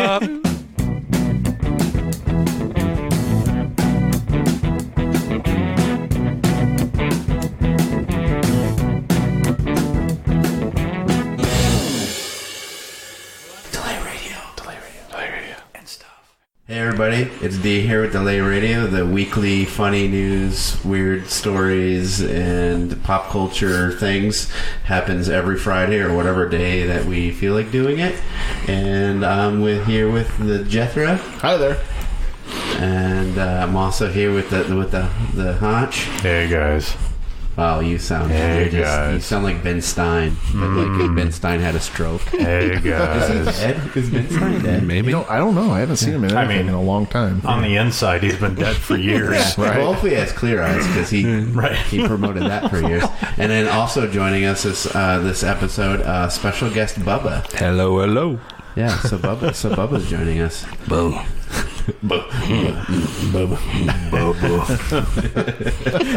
Bubba. Hey everybody, it's D here with Delay Radio, the weekly funny news, weird stories, and pop culture things. Happens every Friday or whatever day that we feel like doing it. And I'm here with the Jethro. Hi there. And I'm also here with the Haunch. Hey guys. Wow, you sound you sound like Ben Stein. Like Ben Stein had a stroke. Hey guys. Is he dead? Is Ben Stein dead? Maybe. I don't know. I haven't seen him in anything in a long time. On the inside, he's been dead for years. Yeah. Right. Well, hopefully he has clear eyes because he promoted that for years. And then also joining us this episode, special guest Bubba. Hello. Yeah, so Bubba's joining us. Boo.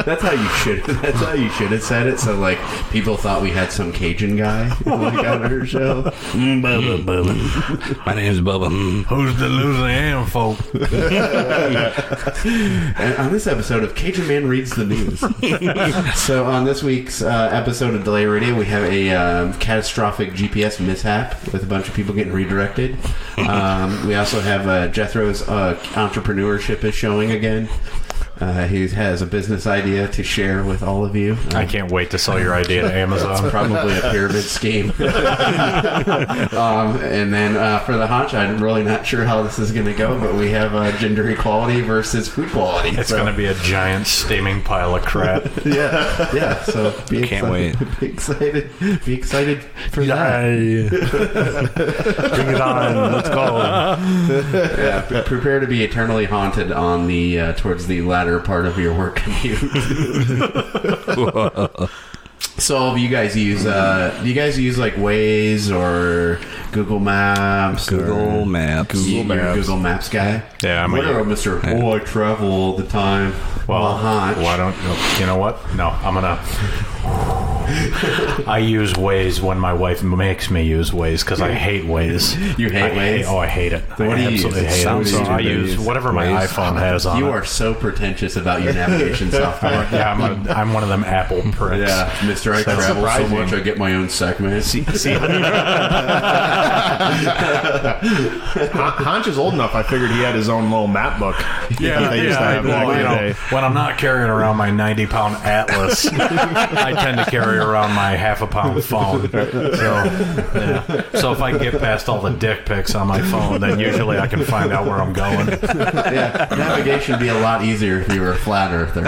That's how you should have said it. So like people thought we had some Cajun guy like on our show. Bubba. My name's Bubba. Who's the Louisiana folk? And on this episode of Cajun Man Reads the News. So on this week's episode of Delay Radio, we have a catastrophic GPS mishap with a bunch of people getting redirected. We also have Jethro's entrepreneurship is showing again. He has a business idea to share with all of you. I can't wait to sell your idea to Amazon. It's probably a pyramid scheme. And then for the Haunch, I'm really not sure how this is going to go, but we have gender equality versus food quality. It's going to be a giant steaming pile of crap. Yeah. So Can't wait. Be excited for that. Bring it on. Let's go. Yeah, prepare to be eternally haunted on the towards the latter part of your work commute. So do you guys use like Waze or Google Maps? Google Maps. You're a Google Maps guy? Yeah, I'm Mr. Oh, I travel all the time. Well, Haunch. why don't you know what? No, I'm gonna. I use Waze when my wife makes me use Waze because I hate Waze. You hate Waze? I hate it. What do you absolutely use? hate it. So I use Waze. whatever my iPhone has on You it. are so pretentious about your navigation software. Yeah, I'm one of them Apple pricks. Yeah, Mr. I travel so surprising. much I get my own segment. Haunch is old enough. I figured he had his own little map book. Yeah, They used to have back in the day. when I'm not carrying around my 90-pound Atlas, I tend to carry around my half-a-pound phone. So if I can get past all the dick pics on my phone, then usually I can find out where I'm going. Yeah, navigation would be a lot easier if you were a flat earther.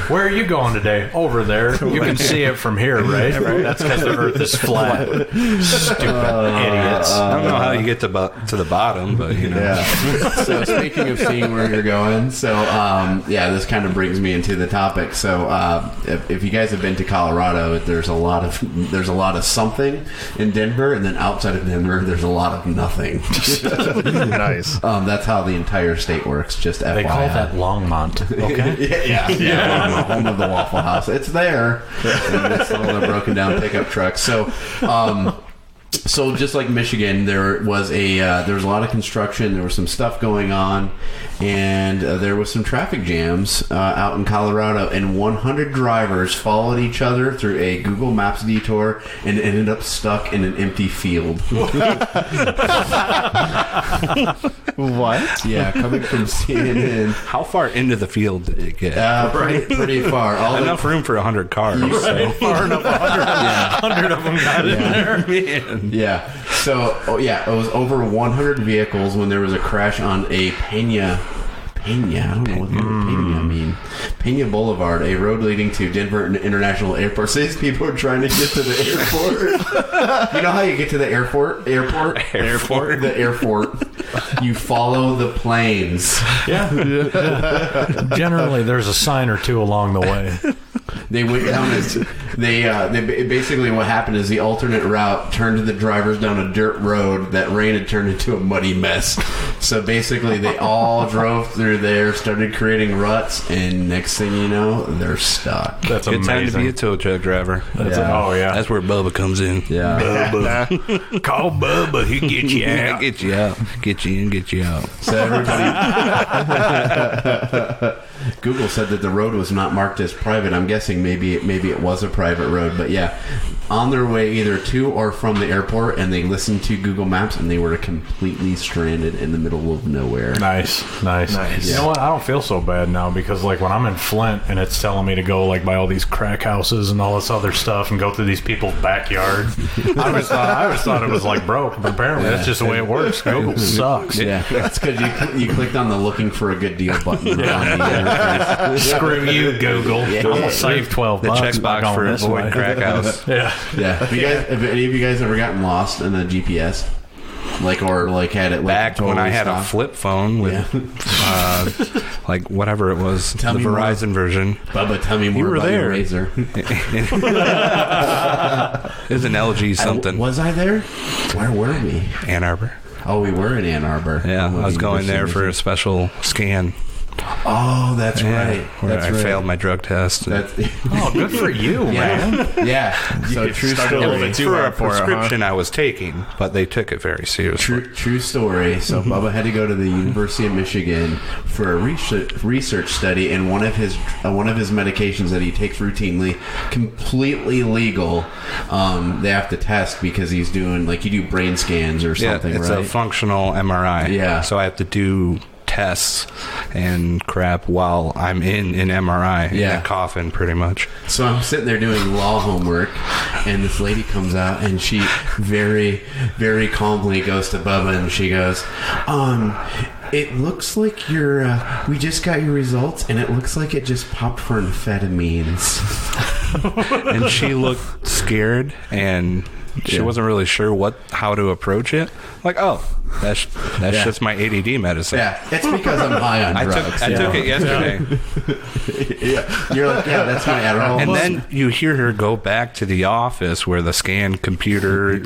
Where are you going today? Over there. You can see it from here, right? That's because the Earth is flat. Stupid idiots. I don't know how you get to the bottom, but you know. Yeah. So speaking of seeing where you're going, so this kind of brings me into the topic. So if you guys have been to Colorado, there's a lot of something in Denver, and then outside of Denver, there's a lot of nothing. Nice. That's how the entire state works. Just FYI. They call that Longmont. Okay. Yeah. Home of the Waffle House. It's there. And it's all the broken down pickup trucks. So just like Michigan, there was a lot of construction. There was some stuff going on, and there was some traffic jams out in Colorado. And 100 drivers followed each other through a Google Maps detour and ended up stuck in an empty field. What? Yeah, coming from CNN. How far into the field did it get? Pretty far. Enough room for 100 cars. So. Far enough, 100 of them got in there. Man. Yeah. So, it was over 100 vehicles when there was a crash on a Pena. I don't know what the word Pena mean. Pena Boulevard, a road leading to Denver International Airport. So these people are trying to get to the airport. You know how you get to the airport? The airport. You follow the planes. Yeah. Generally, there's a sign or two along the way. They went down basically what happened is the alternate route turned the drivers down a dirt road that rain had turned into a muddy mess. So basically they all drove through there, started creating ruts, and next thing you know, they're stuck. That's Good amazing. time to be a tow truck driver. Oh yeah. That's where Bubba comes in. Yeah. Bubba. Call Bubba. He get you out. Get you out. Get you in, get you out. So everybody Google said that the road was not marked as private. I'm guessing maybe it was a private road, but yeah, on their way either to or from the airport, and they listened to Google Maps, and they were completely stranded in the middle of nowhere. Nice. You know what? I don't feel so bad now because, like, when I'm in Flint and it's telling me to go, like, by all these crack houses and all this other stuff and go through these people's backyard, I always thought it was, like, broke. But apparently that's just the way it works. Google sucks. Yeah, that's because you clicked on the looking for a good deal button. Screw you, Google. I'm gonna save $12. The checkbox for avoid crack house. Yeah. Have any of you guys ever gotten lost in a GPS? Had it Back totally when I had stopped? a flip phone with, like whatever it was, Tell the me more. Verizon version. Bubba, tell me more were about there. your Razor. It was an LG something. Was I there? Where were we? Ann Arbor. Oh, we were in Ann Arbor. Yeah, I was going there for a Michigan. special scan. Oh, that's right. Where That's I right. failed my drug test. That's, Oh, good for you, man. yeah. So true started a little story. bit too for a hard for it, huh? prescription I was taking, but they took it very seriously. True story. So Bubba had to go to the University of Michigan for a research study, and one of his medications that he takes routinely, completely legal. They have to test because he's doing, like, you do brain scans or something, it's right? a functional MRI. Yeah. So I have to do tests and crap while I'm in an MRI in a coffin, pretty much. So I'm sitting there doing law homework, and this lady comes out, and she very, very calmly goes to Bubba, and she goes, it looks like we just got your results, and it looks like it just popped for amphetamines. And she looked scared, and she wasn't really sure how to approach it. Like, that's just my ADD medicine. Yeah, it's because I'm high on drugs. I took it yesterday. You're like, that's my Adderall. And then you hear her go back to the office where the scan computer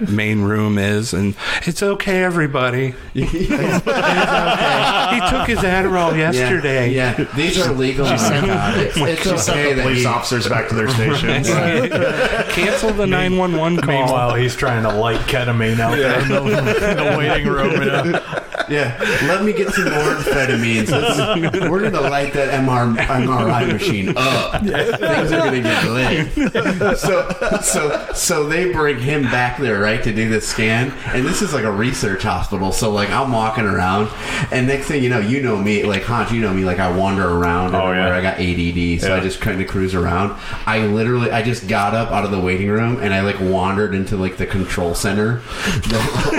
main room is, and it's okay, everybody. He took his Adderall yesterday. Yeah, these are legal narcotics. It's okay that Police officers back to their stations. Cancel the 911 call. Meanwhile, he's trying to light ketamine out there in the waiting room. let me get some more amphetamines. We're going to light that MRI machine up. Things are going to get lit. So they bring him back there, right, to do this scan. And this is like a research hospital. So, like, I'm walking around, and next thing you know me, like, Hans, you know me, like, I wander around everywhere. I got ADD, so I just kind of cruise around. I just got up out of the waiting room, and I, like, wandered into, like, the control center.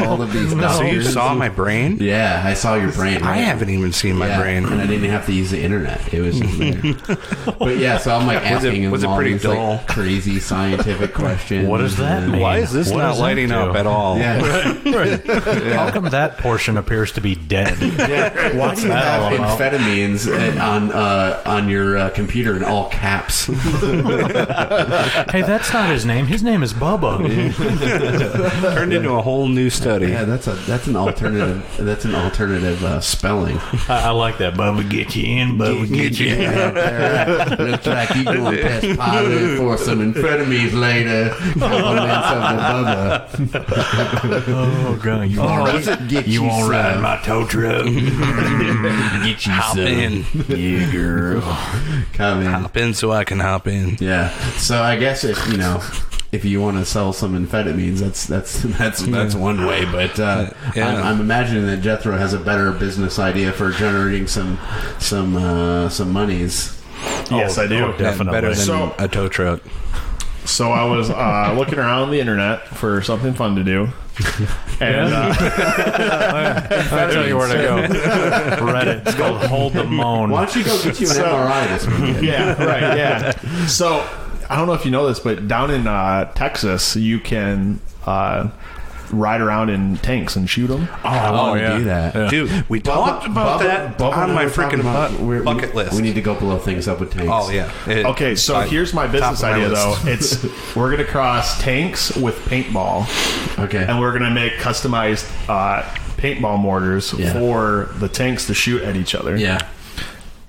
All of these doctors. So you saw my brain? Yeah, I saw your brain. I haven't even seen my brain. And I didn't have to use the internet. It was just there. But yeah, so I'm like asking him was it all pretty these, dull? like, crazy scientific questions. What does that mean? Why is this What not does that lighting do? up at all? Yeah. How come that portion appears to be dead? Yeah. Why do you that have all about? amphetamines on your computer in all caps? Hey, that's not his name. His name is Bubba. Turned into a whole new study. Yeah, that's an alternative. That's an alternative spelling. I like that. Bubba get you in. Bubba get you in. Yeah, looks like you going to test positive for some amphetamines later. Compliments of the Bubba. Oh god, you won't ride my tow truck. Get you Hop some. in. Yeah, girl. Come in. Hop in so I can hop in. Yeah. So I guess if you want to sell some amphetamines, that's one way. But I'm imagining that Jethro has a better business idea for generating some monies. Yes, I do. Definitely. Better than So- a tow truck. So I was looking around the internet for something fun to do. And I'll tell you where to go. Reddit. It's called Hold the Moan. Why don't you go get you an MRI this weekend? yeah, right, yeah. So I don't know if you know this, but down in Texas, you can ride around in tanks and shoot them. I want to do that. Yeah. Dude, we talked about that on my freaking bucket list. We need to go blow things up with tanks. Oh, yeah. Okay, so here's my business idea, though. We're going to cross tanks with paintball. Okay. And we're going to make customized paintball mortars for the tanks to shoot at each other. Yeah.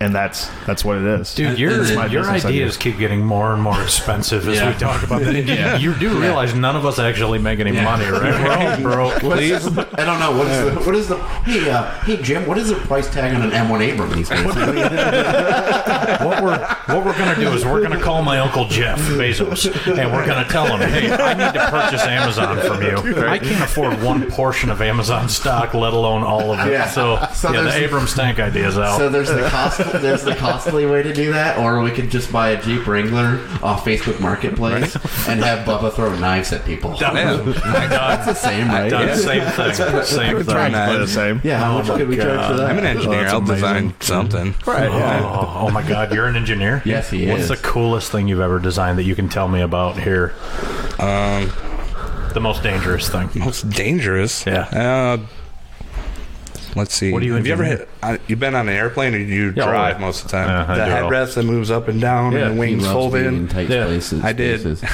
And that's what it is. Dude, your ideas keep getting more and more expensive as we talk about that. You do realize none of us actually make any money, right? Bro, please. I don't know. What is the hey Jim, what is the price tag on an M1 Abrams these days? What we're going to do is we're going to call my Uncle Jeff Bezos, and we're going to tell him, hey, I need to purchase Amazon from you. I can't afford one portion of Amazon stock, let alone all of it. Yeah. So the Abrams tank idea is out. So there's the costly way to do that, or we could just buy a Jeep Wrangler off Facebook Marketplace and have Bubba throw knives at people. That's the same, right? Same thing. Same thing. The same. Yeah, how much could we charge for that? I'm an engineer. I'll design something. Right. Oh my God, you're an engineer? Yes, he What's is. the coolest thing you've ever designed that you can tell me about here? The most dangerous thing. Most dangerous? Yeah. Let's see. What do you Have you ever engineer? you've been on an airplane, or you drive most of the time? I The do. headrest that moves up and down, and the wings fold in. tight places. I did. Spaces.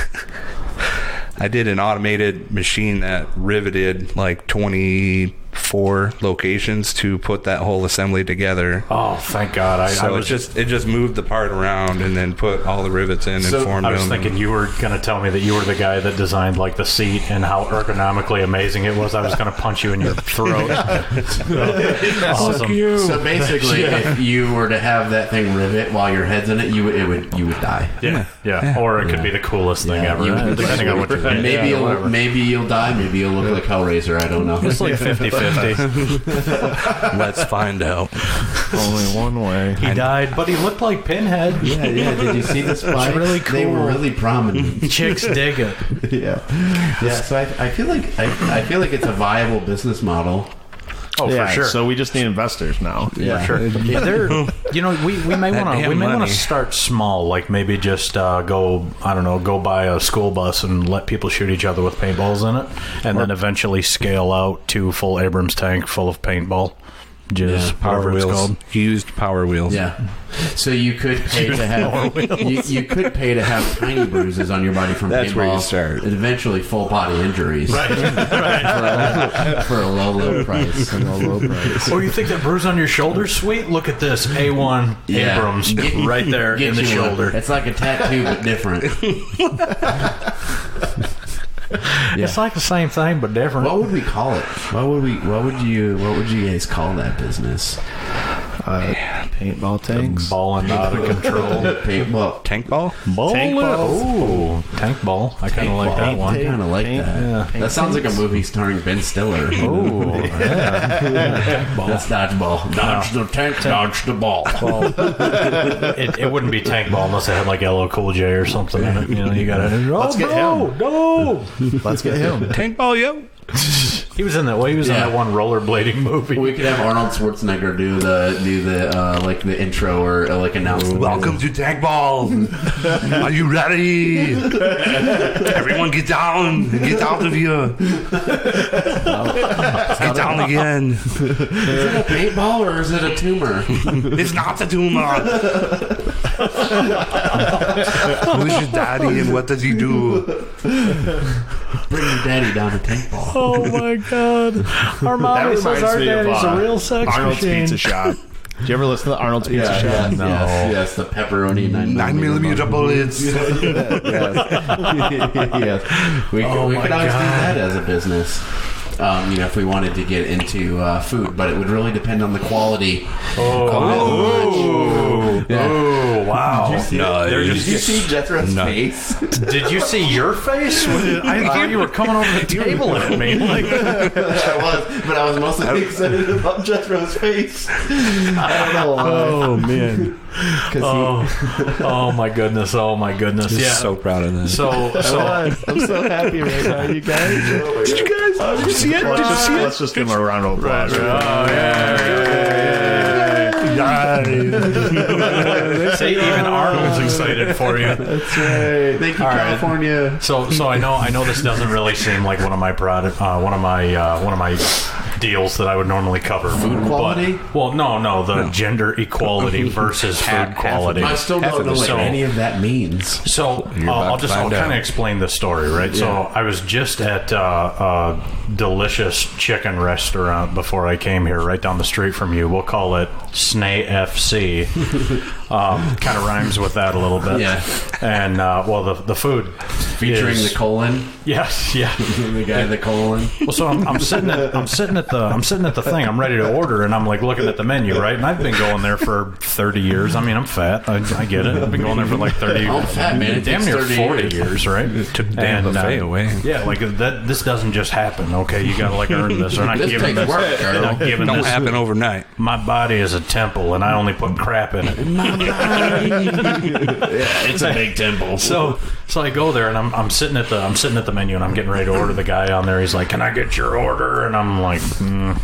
I did an automated machine that riveted like 24 locations to put that whole assembly together. Oh, thank God! It just moved the part around and then put all the rivets in and formed them. I was thinking you were going to tell me that you were the guy that designed like the seat and how ergonomically amazing it was. I was going to punch you in your throat. Awesome. So basically, if you were to have that thing rivet while your head's in it, you would die. Yeah. Or it could be the coolest thing ever, depending on what you think. Maybe you'll die. Maybe you'll look like Hellraiser. I don't know. It's like 50-50. Let's find out. Only one way. He died, but he looked like Pinhead. Yeah. Did you see the spikes? Really cool. They were really prominent. Chicks dig it. Yeah. So I feel like it's a viable business model. Oh, for sure. So we just need investors now. Yeah, For sure. But there, we may want to start small, like maybe just go buy a school bus and let people shoot each other with paintballs in it, and then eventually scale out to full Abrams tank full of paintball. Just Power wheels. Used power wheels. Yeah. So you could pay to have you could pay to have tiny bruises on your body from That's paintball, where you start. and eventually full body injuries. Right. For a low price. Or you think that bruise on your shoulder? Sweet. Look at this A1 Yeah. Abrams right there in the you shoulder. It's like a tattoo but different. It's like the same thing but different. What would we call it? What would you guys call that business? Paintball tanks. Balling out of control. Paintball. Tank ball? Tank balls. Ooh, tank ball. I kind of like that one. I kind of like that. Yeah. That sounds like a movie starring Ben Stiller. Ooh, yeah. Tank ball. That's dodgeball. Dodge the tank, dodge the ball. Well, it wouldn't be tank ball unless it had like LL Cool J or something in it. You gotta. Let's get him. No. Let's get him. Tank ball, yo. He was in that. Well, he was in that one rollerblading movie. We could have Arnold Schwarzenegger do the like the intro or like announce. Welcome to Tank Ball. Are you ready? Everyone get down. Get out of here. Get down again. Is it a paintball or is it a tumor? It's not a tumor. Who's your daddy and what does he do? Bring your daddy down to paintball. Oh my God! Our mom was our daddy's a real sex Arnold's machine. Pizza Shop. Do you ever listen to Arnold's Pizza Shop? Yes, No. yes, the pepperoni 9mm bullets. yes. We could always do that as a business. If we wanted to get into food, but it would really depend on the quality. Oh, wow! Did you see Jethro's face? Did you see your face? I thought you were coming over the table at me. Like, I was mostly excited about Jethro's face. I don't know why. Oh man! Oh my goodness! Oh my goodness! I'm Yeah. so proud of this. So I'm so happy right now, you guys. Did you guys? Did you see it? Did you see it? Let's just give him a round of applause. Oh yeah! See, even Arnold's excited for you. That's right. Thank you, California. So I know this doesn't really seem like one of my deals that I would normally cover. Food quality? But, the gender equality versus food quality. I still don't know what any of that means. So I'll kind of explain the story, right? Yeah. So I was just at a delicious chicken restaurant before I came here, right down the street from you. We'll call it Snay FC. Kind of rhymes with that a little bit. Yeah. And the food featuring the colon. Yes, yeah. The guy with the colon. Well, so I'm sitting at the thing. I'm ready to order, and I'm like looking at the menu, right? And I've been going there for 30 years. I mean, I'm fat. I get it. I've been going there for like 30 years. I'm fat, man. Damn near 40 years, right? Took the damn buffet away. Yeah, like that. This doesn't just happen. Okay, you got to like earn this. They're not this giving takes this. Work, They're not giving Don't this. happen overnight. My body is a temple, and I only put crap in it. Yeah, it's a big temple. So I go there, and I'm sitting at the menu, and I'm getting ready to order. The guy on there, he's like, "Can I get your order?" And I'm like,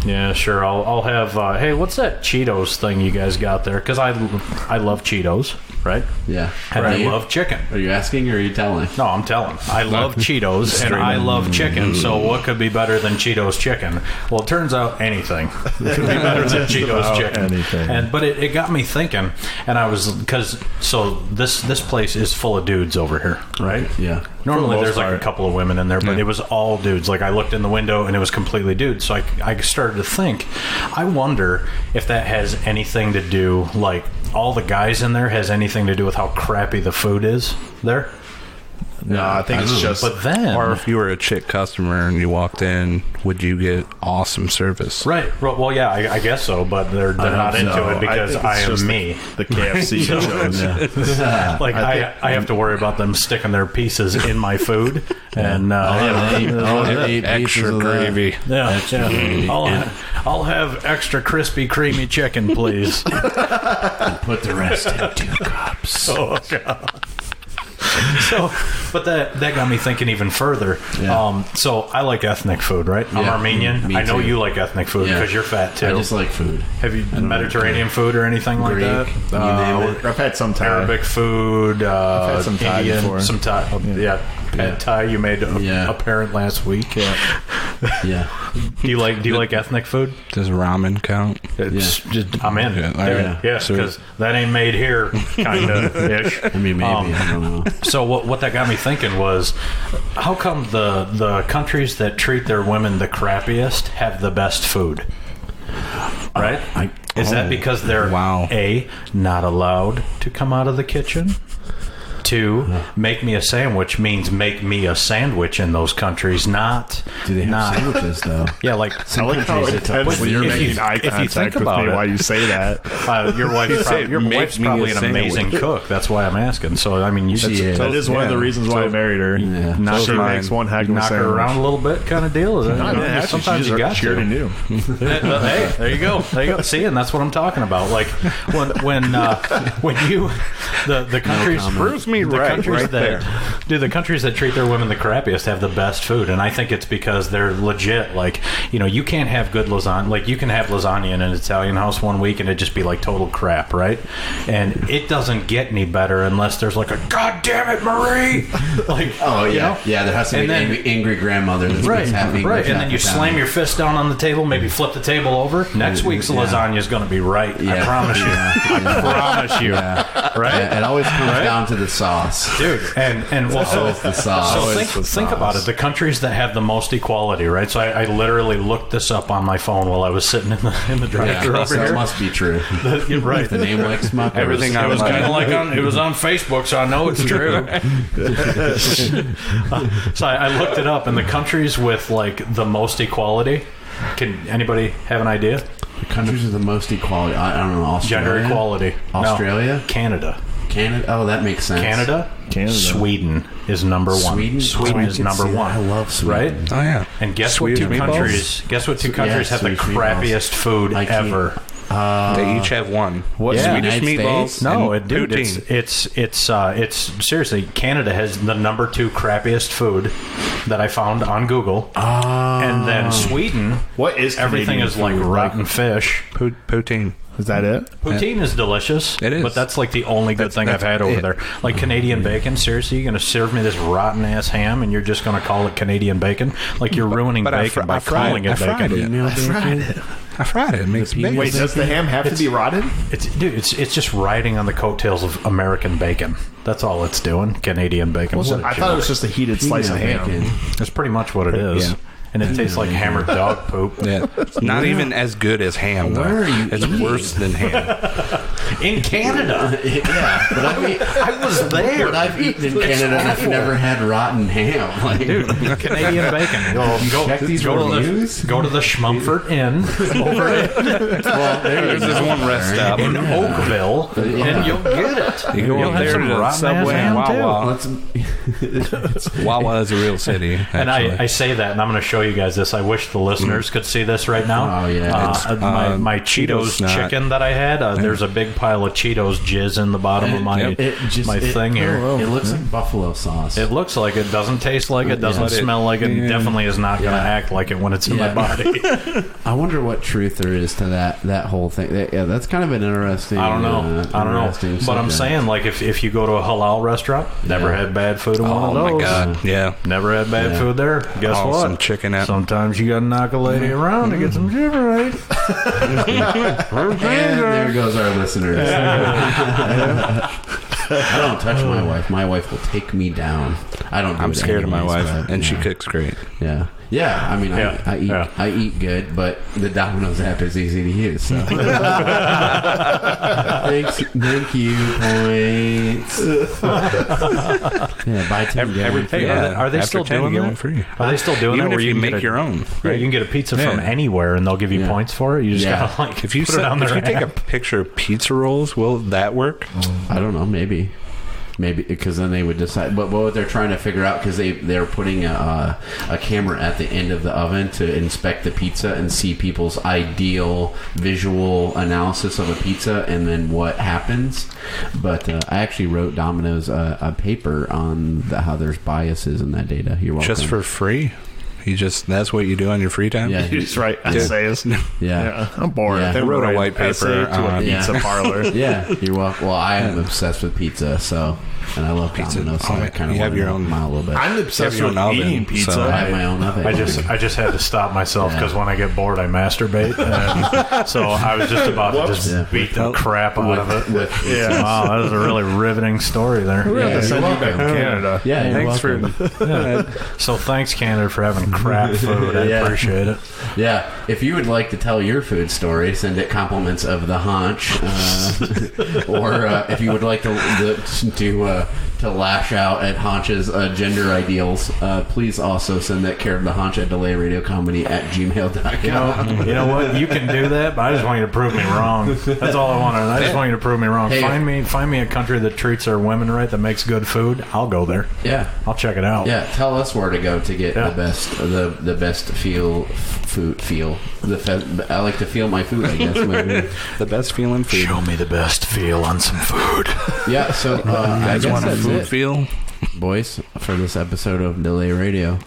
"Yeah, sure. I'll have. Hey, what's that Cheetos thing you guys got there? Because I love Cheetos, right? Yeah. And I love chicken. Are you asking or are you telling? No, I'm telling. I love Cheetos and I love chicken. So what could be better than Cheetos chicken? Well, it turns out anything could be better than Cheetos chicken. Anything. But it got me thinking, and I was this place is full of dudes over here, right? Yeah. Normally there's like a couple of women in there, but it was all dudes. Like I looked in the window and it was completely dudes. So I started to think, I wonder if that has anything to do, like all the guys in there has anything to do with how crappy the food is there. No, I think it's just. But then, or if you were a chick customer and you walked in, would you get awesome service? Right. Well, yeah, I guess so. But they're not into it because I am me. The KFC shows. Like I have to worry about them sticking their pieces in my food, and extra gravy. Yeah, I'll have extra crispy, creamy chicken, please. And put the rest in 2 cups. Oh God. But that got me thinking even further. Yeah. So I like ethnic food, right? I'm Armenian. Me I know too. you like ethnic food because you're fat too. I just like food. Have you Mediterranean food or anything like Greek, that? you name it. I've had some Thai. Arabic food. I've had some Thai Indian, before. some Thai. Pad Thai you made apparent last week. Yeah. Do you like ethnic food? Does ramen count? It's just I'm in. Yeah. Because that ain't made here, kind of ish. I mean, maybe. I don't know. So what that got me thinking was, how come the countries that treat their women the crappiest have the best food? Right? Is that because they're A, not allowed to come out of the kitchen? 2, make me a sandwich means make me a sandwich in those countries, not... Do they have sandwiches, though? Yeah, like... I like how intense when you're making eye contact with me while you say that. Your wife's probably an amazing cook. That's why I'm asking. So, I mean, that is one of the reasons why I married her. Yeah. She makes one heck of a knock sandwich. her around a little bit kind of deal. Is it? Sometimes you got to. She already knew. Hey, there you go. See, and that's what I'm talking about. Like, when you... The countries... Proves me right there. Do the countries that treat their women the crappiest have the best food? And I think it's because they're legit. Like, you can't have good lasagna. Like, you can have lasagna in an Italian house one week and it just be like total crap, right? And it doesn't get any better unless there's like a God damn it, Marie! Like, yeah. There has to be an angry grandmother that's having right. And then you slam your fist down on the table, maybe flip the table over. Next week's lasagna is going to be right. I promise you. I promise you. Right? Yeah, it always comes down to the sauce, dude. And also the sauce. So think about it. The countries that have the most equality, right? So I literally looked this up on my phone while I was sitting in the drive-thru over here. It must be true. You're right. The name like smuck. Everything it was kind of like it was on Facebook, so I know it's true. So I looked it up, and the countries with like the most equality. Can anybody have an idea? The countries with the most equality. I don't know. Australia. Gender equality. Australia. No. Canada. Oh, that makes sense. Canada. Sweden is number 1. Sweden is number 1. I love Sweden. Right? Oh yeah. And guess what two countries have the crappiest food ever? They each have one. What? Swedish meatballs? No, it's seriously. Canada has the number 2 crappiest food that I found on Google, and then Sweden. What is everything Canadian is like food? rotten fish. Poutine. Is that it? Poutine is delicious. It is. But that's like the only good thing I've had over there. Like Canadian bacon. Seriously, you're going to serve me this rotten ass ham and you're just going to call it Canadian bacon? Like you're ruining bacon by calling it bacon. I fried it. It makes bacon. Wait, does the ham have to be rotted? It's just riding on the coattails of American bacon. That's all it's doing. Canadian bacon. I thought it was just a heated slice of ham. That's pretty much what it is. Yeah. And it tastes like hammered dog poop. Yeah. It's not even as good as ham, though. Where are you It's worse than ham. In Canada. Yeah, but I was there. But I've eaten in Canada and I've never had rotten ham. Like, Dude, Canadian bacon. check these reviews. Go to the Schmumford Inn over Well, There's this one rest stop. in Oakville, and you'll get it. You go You'll up have there some to the rotten Subway and ass ham, too. Wawa. Wawa is a real city. And actually. I say that, and I'm going to show you guys this. I wish the listeners could see this right now. Oh, yeah. My Cheetos snot. chicken that I had, there's a big pile of Cheetos jizz in the bottom of my thing here. It looks like buffalo sauce. It looks like it. Doesn't taste like it. Doesn't smell like it. Definitely is not going to act like it when it's in my body. I wonder what truth there is to that whole thing. Yeah, that's kind of an interesting. I don't know. But I'm saying, like, if you go to a halal restaurant, never had bad food in one of those. Oh my god! Yeah, Never had bad food there. Guess what? Some chicken at. Sometimes you got to knock a lady around to get some shit right. And there goes our listeners. I don't touch my wife. My wife will take me down. I don't. I'm scared of my wife, but, and she cooks great. Yeah. Yeah, I mean, I eat good, but the Domino's app is easy to use. So. Thank you, points. Yeah, buy 10 get one free. Are they still doing that? Free. Are they still doing Even that? if you make your own, right? You can get a pizza from anywhere, and they'll give you points for it. You just gotta like if you put it on their take a app. picture of pizza rolls, will that work? I don't know. Maybe because then they would decide. But what they're trying to figure out, because they're putting a camera at the end of the oven to inspect the pizza and see people's ideal visual analysis of a pizza and then what happens. But I actually wrote Domino's a paper on how there's biases in that data. You're welcome. Just for free? That's what you do on your free time? Yeah. You just write essays. Yeah. I'm bored. Yeah. They I wrote a white paper essay to a pizza parlor. Yeah, you're welcome. Well, I am obsessed with pizza, and I love pizza. Domino's, so I kind of have your own mile a little bit. I'm obsessed with eating pizza. So I have my own oven. I just had to stop myself because when I get bored, I masturbate. And so I was just about to just beat the crap out of it. Wow, that was a really riveting story there. We have to send you back to Canada. Yeah, Thanks welcome. So thanks, Canada, for having crap food. I appreciate it. Yeah, if you would like to tell your food story, send it compliments of the haunch, or if you would like to lash out at Haunch's gender ideals, please also send that care of the haunch at delayradiocomedy@gmail.com. You know what? You can do that, but I just want you to prove me wrong. That's all I want. I just want you to prove me wrong. Hey. Find me a country that treats their women right, that makes good food. I'll go there. Yeah, I'll check it out. yeah. Tell us where to go to get the best feel. I like to feel my food. I guess maybe. the best feeling food. Show me the best feel on some food. Yeah. So You I guys guess want a that's food it, feel? boys, for this episode of Delay Radio.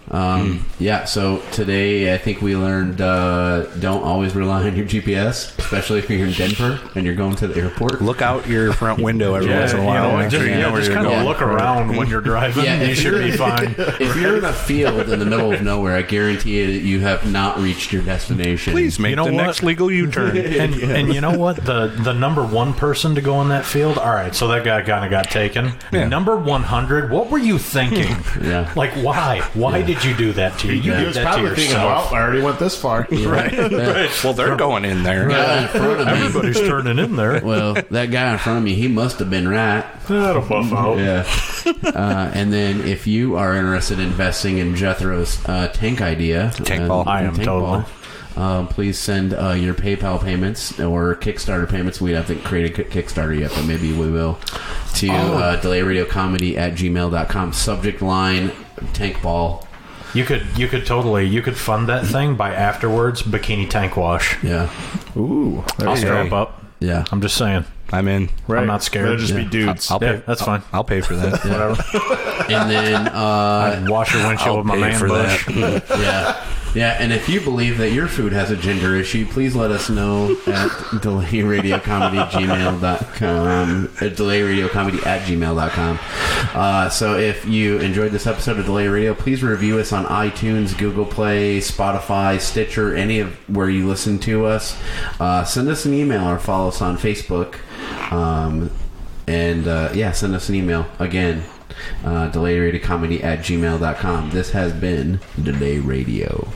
Yeah. So today I think we learned don't always rely on your GPS, especially if you're in Denver and you're going to the airport. Look out your front window every once in a while. Make sure you know where just you're kind of going. look around when you're driving. Yeah, You should be fine. If you're in a field in the middle of nowhere, I guarantee you that you have not reached your destination. Please make the next legal U-turn. And you know what? The number one person to go in that field. All right, so that guy kind of got taken. Yeah. Number 100. What were you thinking? Yeah. Like why? Why did you do that to you? You He did was that to probably thinking, yourself. well, I already went this far. Right. Well, they're going in there. Guy in front of me. Everybody's turning in there. Well, that guy in front of me, he must have been right. That'll buff out. Yeah. And then if you are interested in investing in Jethro's tank idea, Tank ball. I am tank totally. ball, please send your PayPal payments or Kickstarter payments. We haven't created a Kickstarter yet, but maybe we will. To delayradiocomedy@gmail.com. Subject line: tank ball. You could fund that thing by afterwards bikini tank wash. Yeah. Ooh. I'll strap up. Yeah. I'm just saying. I'm in. Right. I'm not scared. It'll just be Yeah. dudes. I'll Yeah, pay. that's fine. I'll pay for that. Whatever. And then I'd wash your windshield I'll with my pay man for bush. that. yeah. Yeah, and if you believe that your food has a gender issue, please let us know at delayradiocomedy@gmail.com. delayradiocomedy@gmail.com. So if you enjoyed this episode of Delay Radio, please review us on iTunes, Google Play, Spotify, Stitcher, any of where you listen to us. Send us an email or follow us on Facebook. Send us an email. Again, delayradiocomedy@gmail.com. This has been Delay Radio.